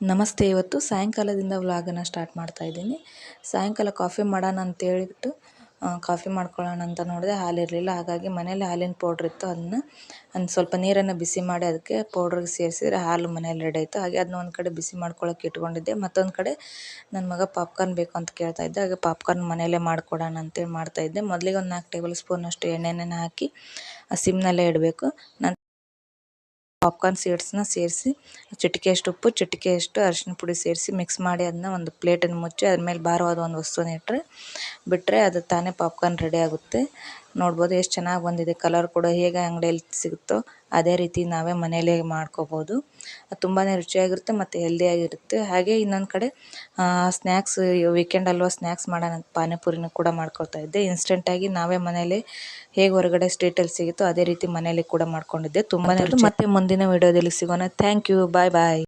ನಮಸ್ತೆ. ಇವತ್ತು ಸಾಯಂಕಾಲದಿಂದ ವ್ಲಾಗನ್ನು ಸ್ಟಾರ್ಟ್ ಮಾಡ್ತಾ ಇದ್ದೀನಿ. ಸಾಯಂಕಾಲ ಕಾಫಿ ಮಾಡೋಣ ಅಂತೇಳಿಬಿಟ್ಟು ಕಾಫಿ ಮಾಡ್ಕೊಳ್ಳೋಣ ಅಂತ ನೋಡಿದೆ, ಹಾಲಿರಲಿಲ್ಲ. ಹಾಗಾಗಿ ಮನೇಲಿ ಹಾಲಿನ ಪೌಡ್ರ್ ಇತ್ತು, ಅದನ್ನು ಸ್ವಲ್ಪ ನೀರನ್ನು ಬಿಸಿ ಮಾಡಿ ಅದಕ್ಕೆ ಪೌಡ್ರಿಗೆ ಸೇರಿಸಿದ್ರೆ ಹಾಲು ಮನೇಲಿ ರೆಡಿ ಆಯಿತು. ಹಾಗೆ ಅದನ್ನ ಒಂದು ಕಡೆ ಬಿಸಿ ಮಾಡ್ಕೊಳ್ಳೋಕೆ ಇಟ್ಕೊಂಡಿದ್ದೆ. ಮತ್ತೊಂದು ಕಡೆ ನನ್ನ ಮಗ ಪಾಪ್ಕಾರ್ನ್ ಬೇಕು ಅಂತ ಕೇಳ್ತಾ ಇದ್ದೆ. ಹಾಗೆ ಪಾಪ್ಕಾರ್ನ್ ಮನೆಯಲ್ಲೇ ಮಾಡ್ಕೊಡೋಣ ಅಂತೇಳಿ ಮಾಡ್ತಾಯಿದ್ದೆ. ಮೊದಲಿಗೆ ಒಂದು 4 ಟೇಬಲ್ ಸ್ಪೂನಷ್ಟು ಎಣ್ಣೆನ ಹಾಕಿ ಸಿಮ್ನಲ್ಲೇ ಇಡಬೇಕು. ಪಾಪ್ಕಾರ್ನ್ ಸೀಡ್ಸ್ನ ಸೇರಿಸಿ ಚಿಟಿಕೆಯಷ್ಟು ಉಪ್ಪು, ಚಿಟಿಕೆಯಷ್ಟು ಅರಿಶಿನ ಪುಡಿ ಸೇರಿಸಿ ಮಿಕ್ಸ್ ಮಾಡಿ ಅದನ್ನ ಒಂದು ಪ್ಲೇಟನ್ನು ಮುಚ್ಚಿ ಅದ್ರ ಮೇಲೆ ಭಾರವಾದ ಒಂದು ವಸ್ತುನ ಬಿಟ್ಟರೆ ಅದು ತಾನೇ ಪಾಪ್ಕಾರ್ನ್ ರೆಡಿ ಆಗುತ್ತೆ. ನೋಡ್ಬೋದು ಎಷ್ಟು ಚೆನ್ನಾಗಿ ಬಂದಿದೆ. ಕಲರ್ ಕೂಡ ಹೇಗೆ ಅಂಗಡಿಯಲ್ಲಿ ಸಿಗುತ್ತೋ ಅದೇ ರೀತಿ ನಾವೇ ಮನೆಯಲ್ಲೇ ಮಾಡ್ಕೋಬೋದು. ಅದು ತುಂಬಾ ರುಚಿಯಾಗಿರುತ್ತೆ ಮತ್ತು ಹೆಲ್ದಿಯಾಗಿರುತ್ತೆ. ಹಾಗೆ ಇನ್ನೊಂದು ಕಡೆ ಸ್ನ್ಯಾಕ್ಸ್, ವೀಕೆಂಡ್ ಅಲ್ವಾ, ಸ್ನ್ಯಾಕ್ಸ್ ಮಾಡೋಣ ಅಂತ ಪಾನಿಪುರಿನೂ ಕೂಡ ಮಾಡ್ಕೊಳ್ತಾ ಇದ್ದೆ. ಇನ್ಸ್ಟೆಂಟಾಗಿ ನಾವೇ ಮನೇಲಿ ಹೇಗೆ ಹೊರಗಡೆ ಸ್ಟ್ರೀಟಲ್ಲಿ ಸಿಗುತ್ತೋ ಅದೇ ರೀತಿ ಮನೇಲಿ ಕೂಡ ಮಾಡ್ಕೊಂಡಿದ್ದೆ. ತುಂಬಾ ರುಚಿ. ಮತ್ತೆ ಮುಂದಿನ ವಿಡಿಯೋದಲ್ಲಿ ಸಿಗೋಣ. Thank you. Bye bye.